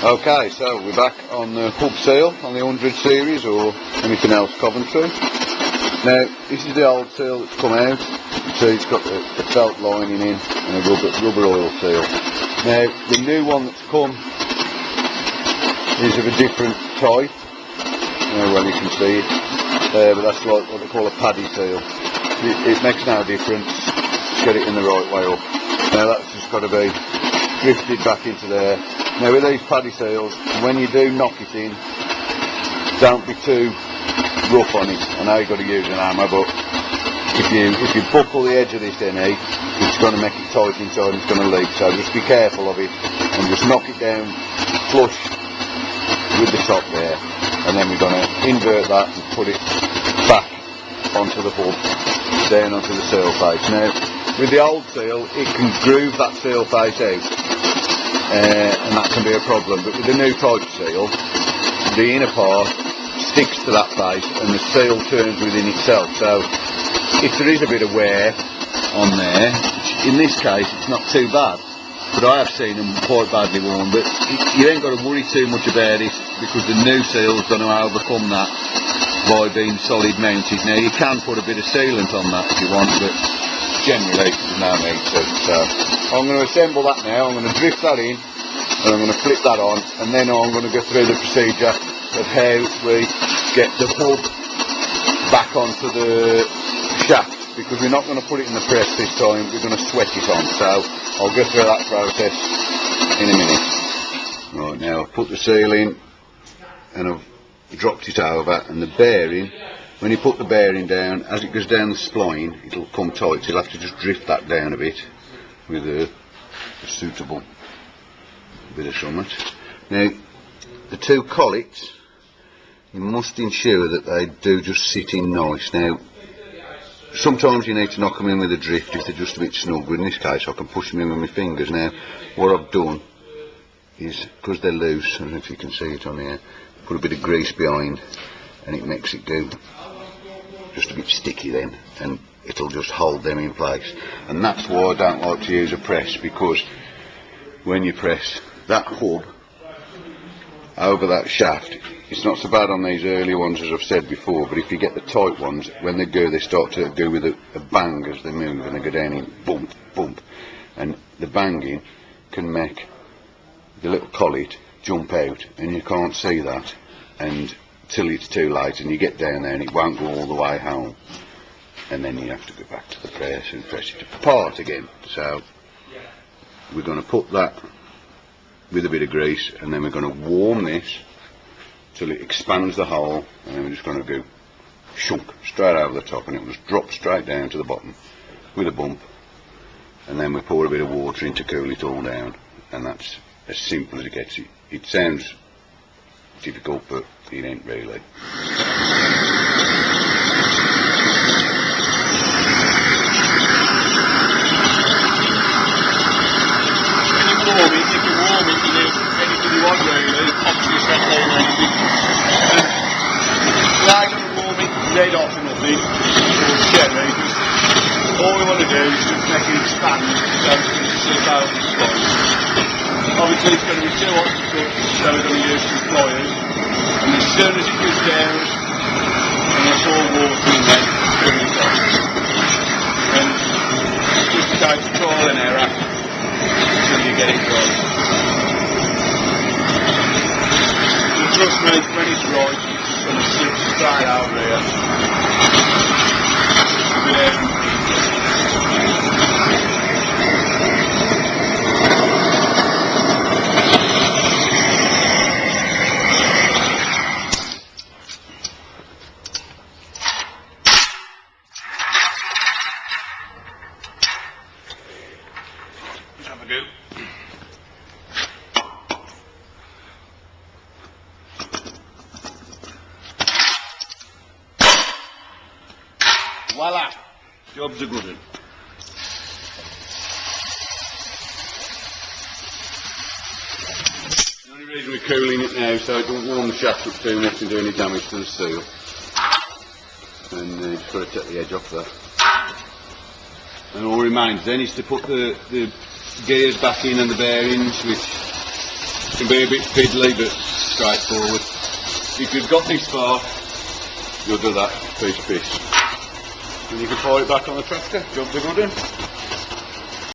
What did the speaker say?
Okay, so we're back on the hub seal on the 100 series or anything else Coventry. Now this is the old seal that's come out. You see it's got the felt lining in and a rubber oil seal. Now the new one that's come is of a different type. Well, you can see it, but that's like what they call a paddy seal. It makes no difference, get it in the right way up. Now that's just got to be drifted back into there. Now with these paddy seals, when you do knock it in, don't be too rough on it. I know you've got to use an hammer, but if you buckle the edge of this NE, it's going to make it tight inside and it's going to leak. So just be careful of it and just knock it down flush with the top there. And then we're going to invert that and put it back onto the hub, down onto the seal face. Now with the old seal, it can groove that seal face out. And that can be a problem, but with the new type seal, the inner part sticks to that face and the seal turns within itself. So if there is a bit of wear on there, which in this case it's not too bad, but I have seen them quite badly worn, but you ain't got to worry too much about it because the new seal's going to overcome that by being solid mounted. Now you can put a bit of sealant on that if you want, but generally there's no need to. So I'm going to assemble that now. I'm going to drift that in and I'm going to flip that on, and then I'm going to go through the procedure of how we get the hub back onto the shaft, because we're not going to put it in the press this time, we're going to sweat it on. So I'll go through that process in a minute. Right, now I've put the seal in and I've dropped it over, and the bearing, when you put the bearing down, as it goes down the spline, it'll come tight, so you'll have to just drift that down a bit with a suitable bit of something. Now, the two collets, you must ensure that they do just sit in nice. Now, sometimes you need to knock them in with a drift if they're just a bit snug, but in this case I can push them in with my fingers. Now, what I've done is, because they're loose, I don't know if you can see it on here, put a bit of grease behind and it makes it go just a bit sticky then, and it'll just hold them in place. And that's why I don't like to use a press, because when you press that hub over that shaft, it's not so bad on these early ones as I've said before, but if you get the tight ones, when they go, they start to go with a bang as they move, and they go down in bump, bump, and the banging can make the little collet jump out, and you can't see that until it's too late, and you get down there and it won't go all the way home, and then you have to go back to the press and press it apart again. So we're going to put that with a bit of grease, and then we're going to warm this till it expands the hole, and then we're just going to go shunk straight over the top, and it will just drop straight down to the bottom with a bump, and then we pour a bit of water in to cool it all down, and that's as simple as it gets. It sounds difficult, but it ain't really. Dead off or nothing, or cherry, all we want to do is just make it expand so it's going to slip out the spine. Obviously it's going to be too hot to cut, so we're going to use some pliers, and as soon as it goes down and there's all water in there, turn it off. And just a case of trial and error until you get it right. And trust me, when it's right, it's going to slip straight over here. Let's have a go. Voila! Job's a good one. The only reason we're cooling it now so it doesn't warm the shaft up too much and do any damage to the seal. And just got to take the edge off there. And all remains then is to put the gears back in and the bearings, which Can be a bit fiddly but straightforward. If you've got this far, you'll do that piece. And you can fire it back on the tractor, jump the good in.